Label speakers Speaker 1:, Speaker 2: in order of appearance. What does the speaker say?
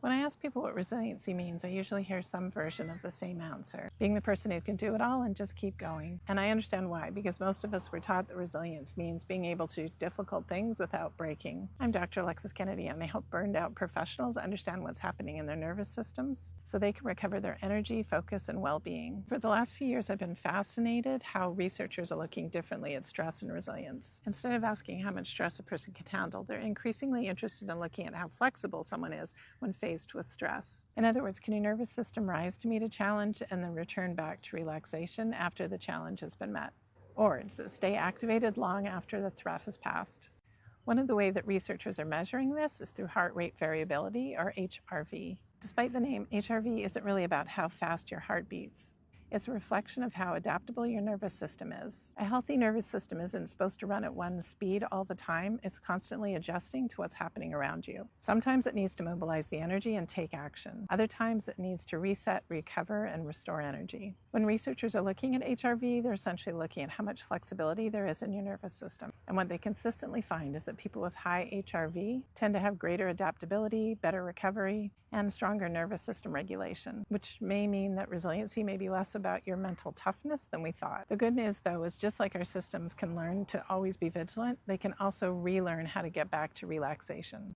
Speaker 1: When I ask people what resiliency means, I usually hear some version of the same answer, being the person who can do it all and just keep going. And I understand why, because most of us were taught that resilience means being able to do difficult things without breaking. I'm Dr. Alexis Kennedy, and I help burned out professionals understand what's happening in their nervous systems so they can recover their energy, focus, and well-being. For the last few years, I've been fascinated how researchers are looking differently at stress and resilience. Instead of asking how much stress a person can handle, they're increasingly interested in looking at how flexible someone is when faced with stress. In other words, can your nervous system rise to meet a challenge and then return back to relaxation after the challenge has been met? Or does it stay activated long after the threat has passed? One of the ways that researchers are measuring this is through heart rate variability, or HRV. Despite the name, HRV isn't really about how fast your heart beats. It's a reflection of how adaptable your nervous system is. A healthy nervous system isn't supposed to run at one speed all the time. It's constantly adjusting to what's happening around you. Sometimes it needs to mobilize the energy and take action. Other times it needs to reset, recover, and restore energy. When researchers are looking at HRV, they're essentially looking at how much flexibility there is in your nervous system. And what they consistently find is that people with high HRV tend to have greater adaptability, better recovery, and stronger nervous system regulation, which may mean that resiliency may be less about your mental toughness than we thought. The good news, though, is just like our systems can learn to always be vigilant, they can also relearn how to get back to relaxation.